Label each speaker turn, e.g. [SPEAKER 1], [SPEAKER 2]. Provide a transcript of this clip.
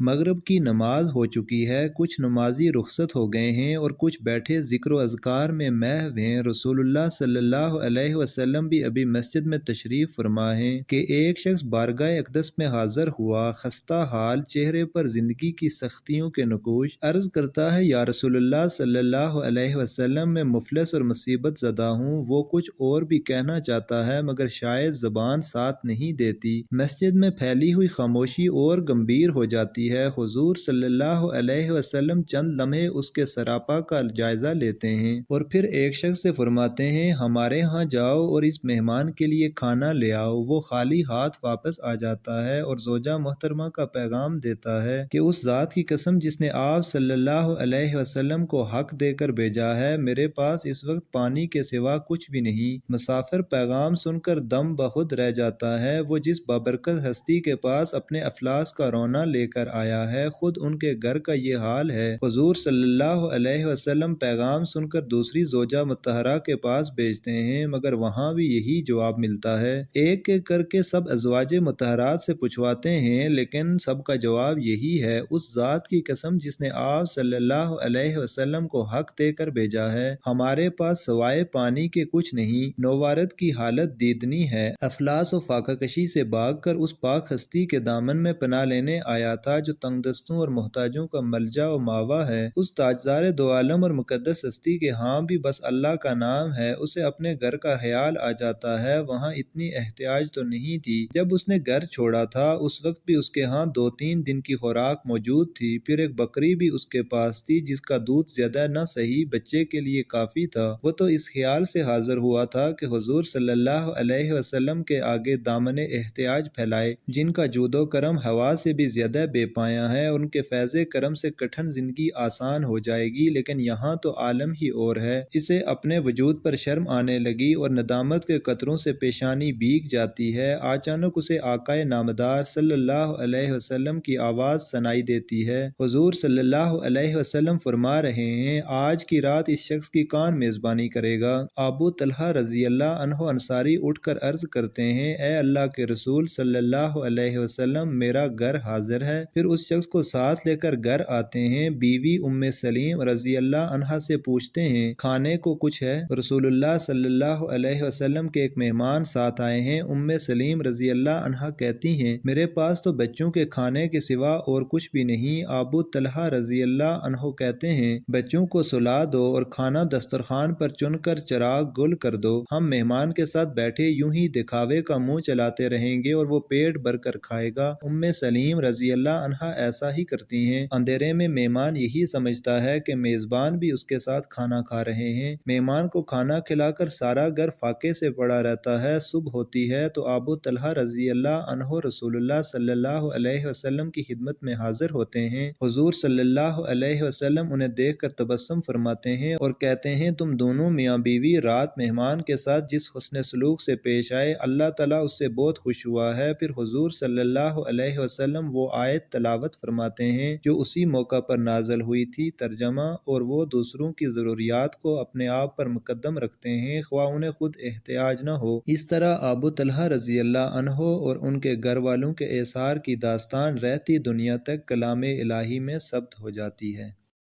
[SPEAKER 1] مغرب کی نماز ہو چکی ہے، کچھ نمازی رخصت ہو گئے ہیں اور کچھ بیٹھے ذکر و اذکار میں محو ہیں۔ رسول اللہ صلی اللہ علیہ وسلم بھی ابھی مسجد میں تشریف فرما ہیں کہ ایک شخص بارگاہ اقدس میں حاضر ہوا، خستہ حال، چہرے پر زندگی کی سختیوں کے نقوش۔ عرض کرتا ہے، یا رسول اللہ صلی اللہ علیہ وسلم، میں مفلس اور مصیبت زدہ ہوں۔ وہ کچھ اور بھی کہنا چاہتا ہے مگر شاید زبان ساتھ نہیں دیتی۔ مسجد میں پھیلی ہوئی خاموشی اور گمبھیر ہو جاتی ہے۔ حضور صلی اللہ علیہ وسلم چند لمحے اس کے سراپا کا جائزہ لیتے ہیں اور پھر ایک شخص سے فرماتے ہیں، ہمارے ہاں جاؤ اور اس مہمان کے لیے کھانا لے آؤ۔ وہ خالی ہاتھ واپس آ جاتا ہے اور زوجہ محترمہ کا پیغام دیتا ہے کہ اس ذات کی قسم جس نے آپ صلی اللہ علیہ وسلم کو حق دے کر بھیجا ہے، میرے پاس اس وقت پانی کے سوا کچھ بھی نہیں۔ مسافر پیغام سن کر دم بخود رہ جاتا ہے۔ وہ جس بابرکت ہستی کے پاس اپنے افلاس کا رونا لے کر آیا ہے، خود ان کے گھر کا یہ حال ہے۔ حضور صلی اللہ علیہ وسلم پیغام سن کر دوسری زوجہ مطہرہ کے پاس بھیجتے ہیں مگر وہاں بھی یہی جواب ملتا ہے۔ ایک ایک کر کے سب ازواج مطہرات سے پوچھواتے ہیں لیکن سب کا جواب یہی ہے، اس ذات کی قسم جس نے آپ صلی اللہ علیہ وسلم کو حق دے کر بھیجا ہے، ہمارے پاس سوائے پانی کے کچھ نہیں۔ نوارد کی حالت دیدنی ہے۔ افلاس و فاقہ کشی سے بھاگ کر اس پاک ہستی کے دامن میں پناہ لینے آیا تھا جو تنگ دستوں اور محتاجوں کا ملجا و ماوا ہے۔ اس تاجدار دو عالم اور مقدس ہستی کے ہاں بھی بس اللہ کا نام ہے۔ اسے اپنے گھر کا خیال آ جاتا ہے، وہاں اتنی احتیاج تو نہیں تھی۔ جب اس نے گھر چھوڑا تھا اس وقت بھی اس کے ہاں 2-3 دن کی خوراک موجود تھی، پھر ایک بکری بھی اس کے پاس تھی جس کا دودھ زیادہ نہ سہی بچے کے لیے کافی تھا۔ وہ تو اس خیال سے حاضر ہوا تھا کہ حضور صلی اللہ علیہ وسلم کے آگے دامن احتیاج پھیلائے، جن کا جود و کرم ہوا سے بھی زیادہ بے پایاں ہے۔ ان کے فیض کرم سے کٹھن زندگی آسان ہو جائے گی، لیکن یہاں تو عالم ہی اور ہے۔ اسے اپنے وجود پر شرم آنے لگی اور ندامت کے قطروں سے پیشانی بھیگ جاتی ہے۔ اچانک اسے آقائے نامدار صلی اللہ علیہ وسلم کی آواز سنائی دیتی ہے۔ حضور صلی اللہ علیہ وسلم فرما رہے ہیں، آج کی رات اس شخص کی کون میزبانی کرے گا؟ ابو طلحہ رضی اللہ عنہ انصاری اٹھ کر عرض کرتے ہیں، اے اللہ کے رسول صلی اللہ علیہ وسلم، میرا گھر حاضر ہے۔ پھر اس شخص کو ساتھ لے کر گھر آتے ہیں۔ بیوی ام سلیم رضی اللہ عنہا سے پوچھتے ہیں، کھانے کو کچھ ہے؟ رسول اللہ صلی اللہ علیہ وسلم کے ایک مہمان ساتھ آئے ہیں۔ ام سلیم رضی اللہ عنہا کہتی ہیں، میرے پاس تو بچوں کے کھانے کے سوا اور کچھ بھی نہیں۔ ابو طلحہ رضی اللہ عنہ کہتے ہیں، بچوں کو سلا دو اور کھانا دسترخوان پر چن کر چراغ گل کر دو، ہم مہمان کے ساتھ بیٹھے یوں ہی دکھاوے کا منہ چلاتے رہیں گے اور وہ پیٹ بھر کر کھائے گا۔ ام سلیم رضی اللہ عنہا ایسا ہی کرتی ہیں۔ اندھیرے میں مہمان یہی سمجھتا ہے کہ میزبان بھی اس کے ساتھ کھانا کھا رہے ہیں۔ مہمان کو کھانا کھلا کر سارا گھر فاقے سے پڑا رہتا ہے۔ صبح ہوتی ہے تو ابو طلحہ رضی اللہ عنہ رسول اللہ صلی اللہ علیہ وسلم کی خدمت میں حاضر ہوتے ہیں۔ حضور صلی اللہ علیہ وسلم انہیں دیکھ کر تبسم فرماتے ہیں اور کہتے ہیں، تم دونوں میاں بیوی رات مہمان کے ساتھ جس حسن سلوک سے پیش آئے، اللہ تعالیٰ اس سے بہت خوش ہوا ہے۔ پھر حضور صلی اللہ علیہ وسلم وہ آیت تلاوت فرماتے ہیں جو اسی موقع پر نازل ہوئی تھی۔ ترجمہ، اور وہ دوسروں کی ضروریات کو اپنے آپ پر مقدم رکھتے ہیں خواہ انہیں خود احتیاج نہ ہو۔ اس طرح ابو طلحہ رضی اللہ عنہ اور ان کے گھر والوں کے ایثار کی داستان رہتی دنیا تک کلام الہی میں ثبت ہو جاتی ہے۔